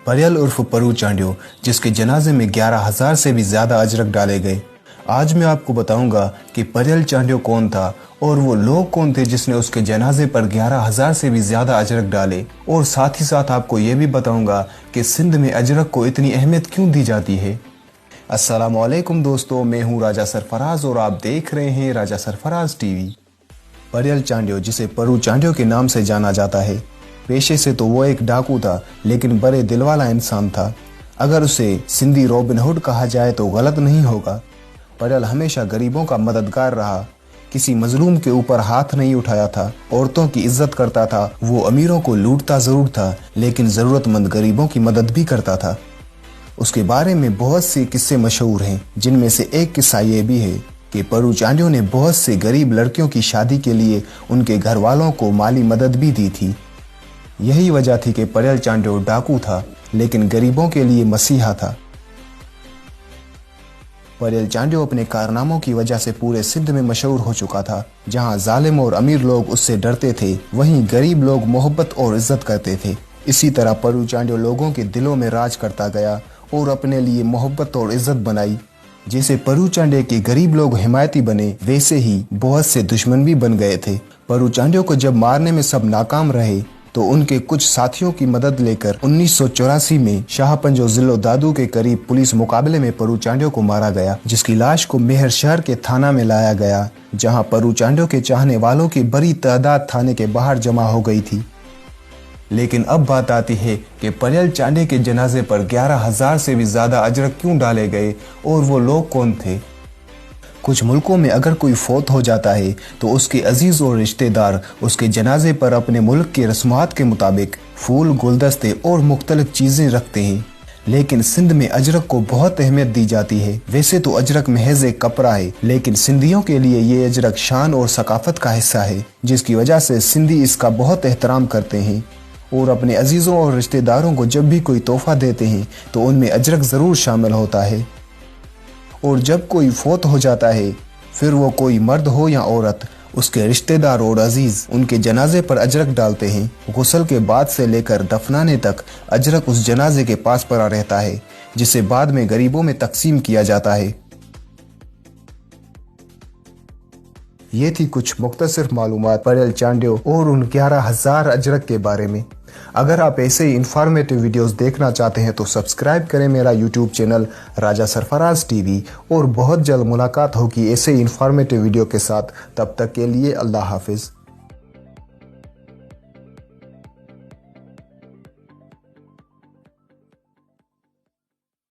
परियल उर्फ परू चांडियो, जिसके जनाजे में 11,000 से भी ज्यादा अजरक डाले गए। आज मैं आपको बताऊंगा कि परियल चांडियो कौन था और वो लोग कौन थे जिसने उसके जनाजे पर 11,000 से भी ज्यादा अजरक डाले, और साथ ही साथ आपको ये भी बताऊंगा कि सिंध में अजरक को इतनी अहमियत क्यों दी जाती है। अस्सलाम वालेकुम दोस्तों, मैं हूँ राजा सरफराज और आप देख रहे हैं राजा सरफराज टीवी। परियल चांडियो, जिसे परू चांडियो के नाम से जाना जाता है, पेशे से तो वो एक डाकू था, लेकिन बड़े दिल वाला इंसान था। अगर उसे सिंधी रॉबिन हुड कहा जाए तो गलत नहीं होगा। परियल हमेशा गरीबों का मददगार रहा, किसी मजलूम के ऊपर हाथ नहीं उठाया था, औरतों की इज्जत करता था। वो अमीरों को लूटता जरूर था, लेकिन जरूरतमंद गरीबों की मदद भी करता था। उसके बारे में बहुत से किस्से मशहूर हैं, जिनमें से एक किस्सा ये भी है कि परू चांडियो ने बहुत से गरीब लड़कियों की शादी के लिए उनके घर वालों को माली मदद भी दी थी। यही वजह थी कि परियल चांडियो डाकू था, लेकिन गरीबों के लिए मसीहा था। परियल चांडियो अपने कारनामों की वजह से पूरे सिंध में मशहूर हो चुका था। जहां जालिम और अमीर लोग उससे डरते थे, वहीं गरीब लोग मोहब्बत और इज्जत करते थे। इसी तरह परू चांडियो लोगों के दिलों में राज करता गया और अपने लिए मोहब्बत और इज्जत बनाई। जैसे परू चांडियो के गरीब लोग हिमायती बने, वैसे ही बहुत से दुश्मन भी बन गए थे। परू चांडियो को जब मारने में सब नाकाम रहे तो उनके कुछ साथियों की मदद लेकर 1984 में शाहपंजो जिलो दादू के करीब पुलिस मुकाबले में परू चांडियो को मारा गया, जिसकी लाश को मेहर शहर के थाना में लाया गया, जहां परू चांडियो के चाहने वालों की बड़ी तादाद थाने के बाहर जमा हो गई थी। लेकिन अब बात आती है कि परियल चांडियो के जनाजे पर 11,000 से भी ज्यादा अजरक क्यों डाले गए और वो लोग कौन थे। कुछ मुल्कों में अगर कोई फौत हो जाता है तो उसके अजीज और रिश्तेदार उसके जनाजे पर अपने मुल्क के रस्मात के मुताबिक फूल, गुलदस्ते और मुख्तलिफ चीजें रखते हैं। लेकिन सिंध में अजरक को बहुत अहमियत दी जाती है। वैसे तो अजरक महज एक कपड़ा है, लेकिन सिंधियों के लिए ये अजरक शान और सकाफत का हिस्सा है, जिसकी वजह से सिंधी इसका बहुत एहतराम करते हैं और अपने अजीजों और रिश्तेदारों को जब भी कोई तोहफा देते हैं तो उनमें अजरक जरूर शामिल होता है। और जब कोई फौत हो जाता है, फिर वो कोई मर्द हो या औरत, उसके रिश्तेदार और अजीज उनके जनाजे पर अजरक डालते हैं। गुस्ल के बाद से लेकर दफनाने तक अजरक उस जनाजे के पास पड़ा रहता है, जिसे बाद में गरीबों में तकसीम किया जाता है। ये थी कुछ मुख्तसर मालूमात परियल चांडियो और उन 11,000 अजरक के बारे में। अगर आप ऐसे ही इंफॉर्मेटिव वीडियोस देखना चाहते हैं तो सब्सक्राइब करें मेरा यूट्यूब चैनल राजा सरफराज टीवी, और बहुत जल्द मुलाकात होगी ऐसे इंफॉर्मेटिव वीडियो के साथ। तब तक के लिए अल्लाह हाफिज।